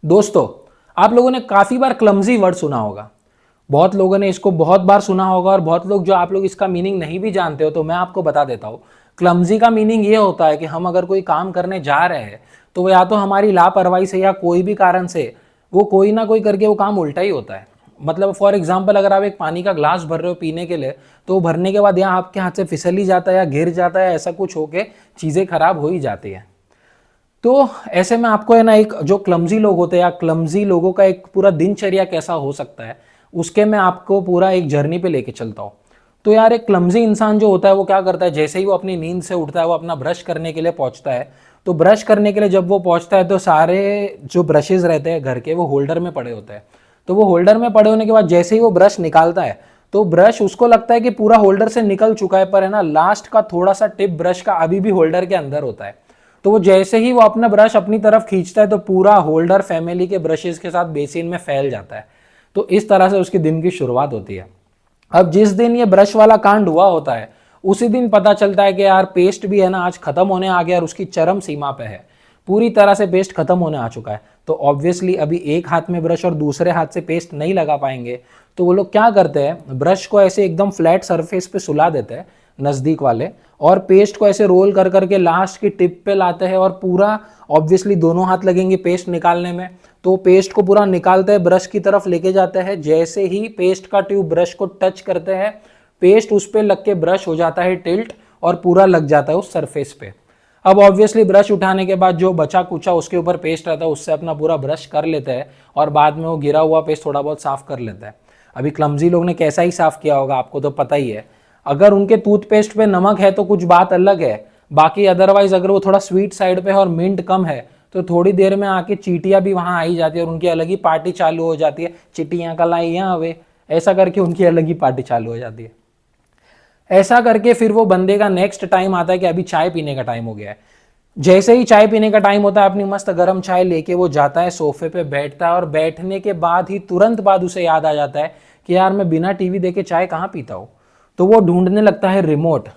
दोस्तों, आप लोगों ने काफी बार क्लमजी वर्ड सुना होगा। बहुत लोगों ने इसको बहुत बार सुना होगा और बहुत लोग जो आप लोग इसका मीनिंग नहीं भी जानते हो, तो मैं आपको बता देता हूँ। क्लमजी का मीनिंग ये होता है कि हम अगर कोई काम करने जा रहे हैं तो वो या तो हमारी लापरवाही से या कोई भी कारण से वो कोई ना कोई करके वो काम उल्टा ही होता है। मतलब फॉर एग्जाम्पल, अगर आप एक पानी का ग्लास भर रहे हो पीने के लिए, तो वो भरने के बाद या आपके हाथ से फिसल ही जाता है या गिर जाता है, ऐसा कुछ होके चीज़ें खराब हो ही जाती है। तो ऐसे में आपको है ना, एक जो क्लमजी लोग होते हैं या क्लमजी लोगों का एक पूरा दिनचर्या कैसा हो सकता है, उसके मैं आपको पूरा एक जर्नी पे लेके चलता हूँ। तो यार, एक क्लमजी इंसान जो होता है वो क्या करता है, जैसे ही वो अपनी नींद से उठता है वो अपना ब्रश करने के लिए पहुंचता है। तो ब्रश करने के लिए जब वो पहुंचता है तो सारे जो ब्रशेज रहते हैं घर के वो होल्डर में पड़े होते हैं। तो वो होल्डर में पड़े होने के बाद जैसे ही वो ब्रश निकालता है तो ब्रश उसको लगता है कि पूरा होल्डर से निकल चुका है, पर है ना, लास्ट का थोड़ा सा टिप ब्रश का अभी भी होल्डर के अंदर होता है। तो वो जैसे ही वो अपना ब्रश अपनी तरफ खींचता है तो पूरा होल्डर फैमिली के ब्रशेस के साथ बेसिन में फैल जाता है। तो इस तरह से उसके दिन की शुरुआत होती है। अब जिस दिन ये ब्रश वाला कांड हुआ होता है उसी दिन पता चलता है कि यार पेस्ट भी है ना आज खत्म होने आ गया और उसकी चरम सीमा पे है। पूरी तरह से पेस्ट खत्म होने आ चुका है। तो ऑब्वियसली अभी एक हाथ में ब्रश और दूसरे हाथ से पेस्ट नहीं लगा पाएंगे। तो वो लोग क्या करते हैं, ब्रश को ऐसे एकदम फ्लैट सरफेस पे सुला देते हैं नज़दीक वाले, और पेस्ट को ऐसे रोल कर करके लास्ट की टिप पे लाते हैं और पूरा, ऑब्वियसली दोनों हाथ लगेंगे पेस्ट निकालने में, तो पेस्ट को पूरा निकालते हैं, ब्रश की तरफ लेके जाते हैं। जैसे ही पेस्ट का ट्यूब ब्रश को टच करते हैं, पेस्ट उस पर लग के ब्रश हो जाता है टिल्ट और पूरा लग जाता है उस सरफेस पे। अब ऑब्वियसली ब्रश उठाने के बाद जो बचा कुचा उसके ऊपर पेस्ट रहता है उससे अपना पूरा ब्रश कर लेते हैं और बाद में वो गिरा हुआ पेस्ट थोड़ा बहुत साफ कर लेता है। अभी क्लमजी लोग ने कैसा ही साफ किया होगा आपको तो पता ही है। अगर उनके टूथपेस्ट पे नमक है तो कुछ बात अलग है, बाकी अदरवाइज अगर वो थोड़ा स्वीट साइड पे है और मिंट कम है तो थोड़ी देर में आके चीटियां भी वहां आई जाती है और उनकी अलग ही पार्टी चालू हो जाती है। चिटियां कल आई यहाँ वे, ऐसा करके उनकी अलग ही पार्टी चालू हो जाती है। ऐसा करके फिर वो बंदे का नेक्स्ट टाइम आता है कि अभी चाय पीने का टाइम हो गया है। जैसे ही चाय पीने का टाइम होता है अपनी मस्त गर्म चाय लेके वो जाता है, सोफे पे बैठता है और बैठने के बाद ही तुरंत बाद उसे याद आ जाता है कि यार मैं बिना टीवी देखे चाय कहाँ पीता हूँ। तो वो ढूंढने लगता है रिमोट,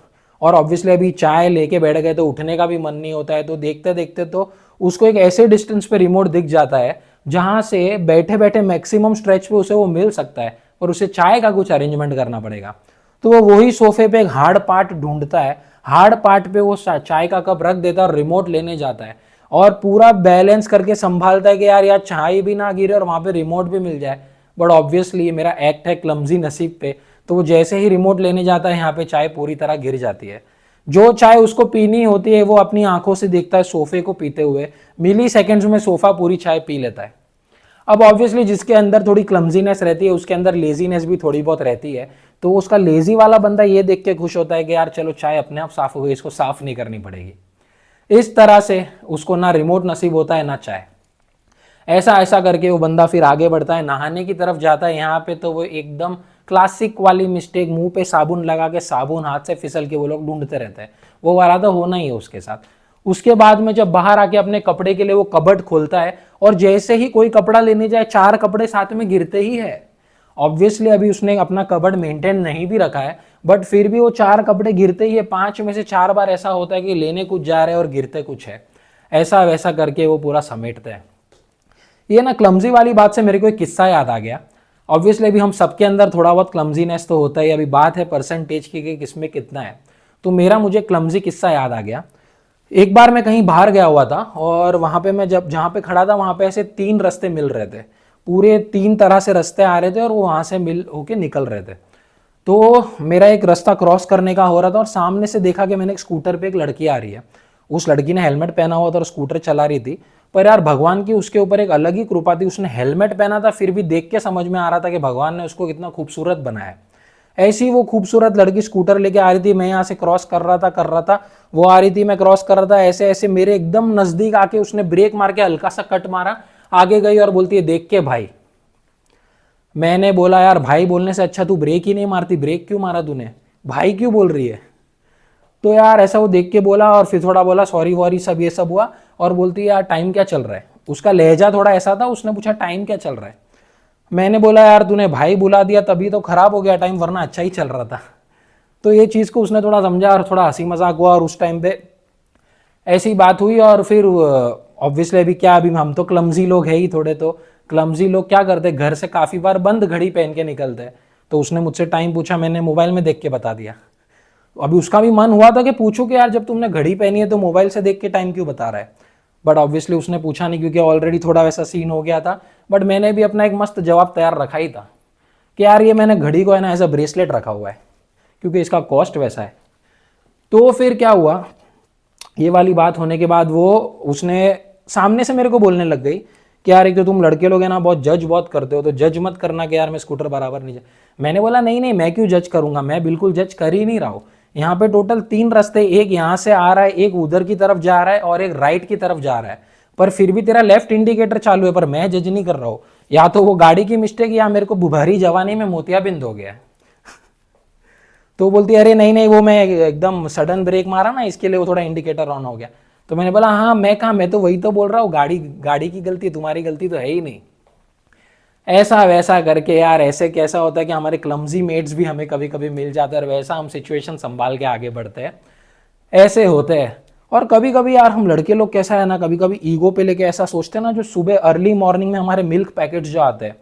और ऑब्वियसली अभी चाय लेके बैठ गए तो उठने का भी मन नहीं होता है। तो देखते देखते तो उसको एक ऐसे डिस्टेंस पे रिमोट दिख जाता है जहां से बैठे बैठे मैक्सिमम स्ट्रेच पे उसे वो मिल सकता है, और उसे चाय का कुछ अरेंजमेंट करना पड़ेगा। तो वो वही सोफे पे एक हार्ड पार्ट ढूंढता है, हार्ड पार्ट पे वो चाय का कप रख देता है और रिमोट लेने जाता है और पूरा बैलेंस करके संभालता है कि यार चाय भी ना गिरे और वहां पे रिमोट भी मिल जाए। बट ऑब्वियसली ये मेरा एक्ट है क्लमजी नसीब पे। तो वो जैसे ही रिमोट लेने जाता है यहाँ पे चाय पूरी तरह गिर जाती है। जो चाय उसको पीनी होती है वो अपनी आंखों से देखता है सोफे को पीते हुए, मिली सेकेंड्स में सोफा पूरी चाय पी लेता है। अब ऑब्वियसली जिसके अंदर थोड़ी क्लमजीनेस रहती है उसके अंदर लेजीनेस भी थोड़ी बहुत रहती है। तो उसका लेजी वाला बंदा ये देख के खुश होता है कि यार चलो चाय अपने आप साफ हो गई, इसको साफ नहीं करनी पड़ेगी। इस तरह से उसको ना रिमोट नसीब होता है ना चाय। ऐसा ऐसा करके वो बंदा फिर आगे बढ़ता है, नहाने की तरफ जाता है। यहाँ पे तो वो एकदम क्लासिक वाली मिस्टेक, मुंह पे साबुन लगा के साबुन हाथ से फिसल के वो लोग ढूंढते रहते हैं। वो वाला तो होना ही है उसके साथ। उसके बाद में जब बाहर आके अपने कपड़े के लिए वो कबर्ड खोलता है और जैसे ही कोई कपड़ा लेने जाए 4 कपड़े साथ में गिरते ही है। ऑब्वियसली अभी उसने अपना कबर्ड मेंटेन नहीं भी रखा है, बट फिर भी वो 4 कपड़े गिरते ही है। 5 में से 4 बार ऐसा होता है कि लेने कुछ जा रहे हैं और गिरते कुछ है। ऐसा वैसा करके वो पूरा समेटते हैं। ये ना क्लमजी वाली बात से मेरे को एक किस्सा याद आ गया। ऑब्वियसली अभी हम सबके अंदर थोड़ा बहुत क्लमजीनेस तो होता है, अभी बात है परसेंटेज की कि किसमें कितना है। तो मेरा मुझे क्लमजी किस्सा याद आ गया। एक बार मैं कहीं बाहर गया हुआ था और वहां पे मैं जहाँ पे खड़ा था वहां पे ऐसे 3 रास्ते मिल रहे थे। पूरे 3 तरह से रास्ते आ रहे थे और वो वहां से मिल होके निकल रहे थे। तो मेरा एक रास्ता क्रॉस करने का हो रहा था और सामने से देखा कि मैंने एक स्कूटर पे एक लड़की आ रही है। उस लड़की ने हेलमेट पहना हुआ था और स्कूटर चला रही थी। पर यार भगवान की उसके ऊपर एक अलग ही कृपा थी, उसने हेलमेट पहना था फिर भी देख के समझ में आ रहा था कि भगवान ने उसको कितना खूबसूरत बनाया है। ऐसी वो खूबसूरत लड़की स्कूटर लेके आ रही थी, मैं यहाँ से क्रॉस कर रहा था, वो आ रही थी, मैं क्रॉस कर रहा था। ऐसे ऐसे मेरे एकदम नजदीक आके उसने ब्रेक मार के हल्का सा कट मारा, आगे गई और बोलती है देख के भाई। मैंने बोला यार भाई बोलने से अच्छा तू ब्रेक ही नहीं मारती, ब्रेक क्यों मारा तूने, भाई क्यों बोल रही है। तो यार ऐसा वो देख के बोला और फिर थोड़ा बोला सॉरी वॉरी सब ये सब हुआ और बोलती है यार टाइम क्या चल रहा है। उसका लहजा थोड़ा ऐसा था, उसने पूछा टाइम क्या चल रहा है। मैंने बोला यार तूने भाई बुला दिया तभी तो खराब हो गया टाइम, वरना अच्छा ही चल रहा था। तो ये चीज़ को उसने थोड़ा समझा और थोड़ा हंसी मजाक हुआ और उस टाइम पे ऐसी बात हुई। और फिर ऑब्वियसली अभी क्या, अभी हम तो क्लमजी लोग हैं ही थोड़े, तो क्लमजी लोग क्या करते हैं, घर से काफ़ी बार बंद घड़ी पहन के निकलते हैं। तो उसने मुझसे टाइम पूछा, मैंने मोबाइल में देख के बता दिया। अभी उसका भी मन हुआ था कि पूछूं कि यार जब तुमने घड़ी पहनी है तो मोबाइल से देख के टाइम क्यों बता रहा है, बट ऑब्वियसली उसने पूछा नहीं क्योंकि ऑलरेडी थोड़ा वैसा सीन हो गया था। बट मैंने भी अपना एक मस्त जवाब तैयार रखा ही था कि यार ये मैंने घड़ी को है ना एज अ ब्रेसलेट रखा हुआ है क्योंकि इसका कॉस्ट वैसा है। तो फिर क्या हुआ, ये वाली बात होने के बाद वो उसने सामने से मेरे को बोलने लग गई कि यार एक तो तुम लड़के लोग हैं ना बहुत जज बहुत करते हो, तो जज मत करना कि यार मैं स्कूटर बराबर नहीं जा। मैंने बोला नहीं नहीं, मैं क्यों जज करूंगा, मैं बिल्कुल जज कर ही नहीं रहा हूँ। यहाँ पे टोटल 3 रास्ते, एक यहाँ से आ रहा है, एक उधर की तरफ जा रहा है और एक राइट की तरफ जा रहा है, पर फिर भी तेरा लेफ्ट इंडिकेटर चालू है, पर मैं जज नहीं कर रहा हूँ। या तो वो गाड़ी की मिस्टेक या मेरे को भरी जवानी में मोतियाबिंद हो गया है। तो बोलती है अरे नहीं नहीं, वो मैं एकदम सडन ब्रेक मारा ना इसके लिए वो थोड़ा इंडिकेटर ऑन हो गया। तो मैंने बोला हाँ मैं कहा, मैं तो वही तो बोल रहा हूँ, गाड़ी की गलती, तुम्हारी गलती तो है ही नहीं। ऐसा वैसा करके यार ऐसे कैसा होता है कि हमारे क्लमजी मेट्स भी हमें कभी कभी मिल जाते हैं और वैसा हम सिचुएशन संभाल के आगे बढ़ते हैं, ऐसे होते हैं। और कभी कभी यार हम लड़के लोग कैसा है ना, कभी कभी ईगो पे लेके ऐसा सोचते हैं ना, जो सुबह अर्ली मॉर्निंग में हमारे मिल्क पैकेट्स जो आते हैं,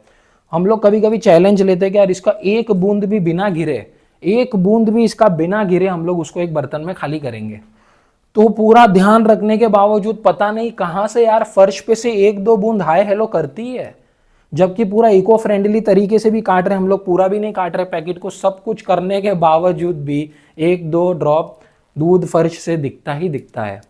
हम लोग कभी कभी चैलेंज लेते हैं कि यार इसका एक बूंद भी बिना गिरे, एक बूंद भी इसका बिना गिरे हम लोग उसको एक बर्तन में खाली करेंगे। तो पूरा ध्यान रखने के बावजूद पता नहीं कहां से यार फर्श पे से 1-2 बूंद हाय हेलो करती है, जबकि पूरा इको फ्रेंडली तरीके से भी काट रहे हैं हम लोग, पूरा भी नहीं काट रहे पैकेट को, सब कुछ करने के बावजूद भी 1-2 ड्रॉप दूध फर्श से दिखता ही दिखता है।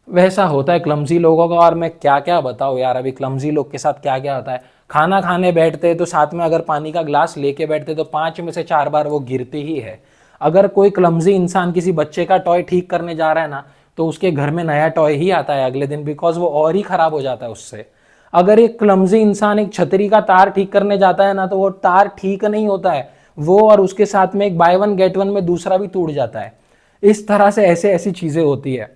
वैसा होता है क्लमजी लोगों का। और मैं क्या क्या बताऊं यार, अभी क्लमजी लोग के साथ क्या क्या होता है। खाना खाने बैठते तो साथ में अगर पानी का ग्लास लेके बैठते तो 5 में से 4 बार वो गिरती ही है। अगर कोई क्लमजी इंसान किसी बच्चे का टॉय ठीक करने जा रहा है ना, तो उसके घर में नया टॉय ही आता है अगले दिन, बिकॉज वो और ही खराब हो जाता है उससे। अगर एक क्लमजी इंसान एक छतरी का तार ठीक करने जाता है ना, तो वो तार ठीक नहीं होता है, वो और उसके साथ में एक बाय वन गेट वन में दूसरा भी टूट जाता है। इस तरह से ऐसे ऐसी चीजें होती है।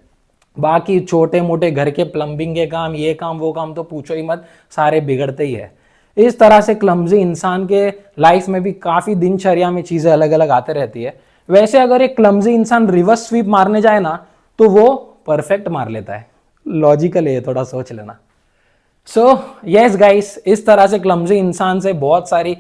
बाकी छोटे मोटे घर के प्लम्बिंग के काम, ये काम वो काम तो पूछो ही मत, सारे बिगड़ते ही है। इस तरह से क्लमजी इंसान के लाइफ में भी काफी दिनचर्या में चीजें अलग अलग आते रहती है। वैसे अगर एक क्लमजी इंसान रिवर्स स्वीप मारने जाए ना, तो वो परफेक्ट मार लेता है। लॉजिकल है, थोड़ा सोच लेना। सो यस गाइस, इस तरह से क्लमजी इंसान से बहुत सारी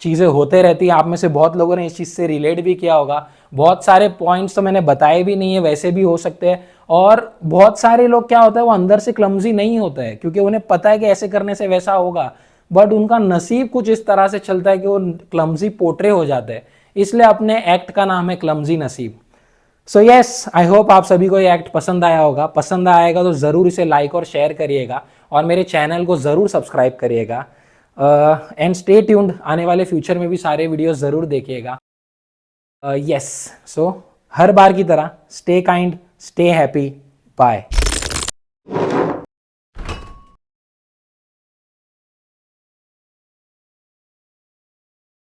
चीज़ें होते रहती है। आप में से बहुत लोगों ने इस चीज़ से रिलेट भी किया होगा। बहुत सारे पॉइंट्स तो मैंने बताए भी नहीं है, वैसे भी हो सकते हैं। और बहुत सारे लोग क्या होता है, वो अंदर से क्लमजी नहीं होता है क्योंकि उन्हें पता है कि ऐसे करने से वैसा होगा, बट उनका नसीब कुछ इस तरह से चलता है कि वो क्लमजी पोट्रे हो जाते हैं। इसलिए अपने एक्ट का नाम है क्लमजी नसीब। सो यस, आई होप आप सभी को ये एक्ट पसंद आया होगा। पसंद आएगा तो ज़रूर इसे लाइक और शेयर करिएगा और मेरे चैनल को ज़रूर सब्सक्राइब करिएगा। एंड स्टे ट्यून्ड, आने वाले फ्यूचर में भी सारे वीडियोस ज़रूर देखिएगा। यस, सो हर बार की तरह stay kind, stay happy, bye.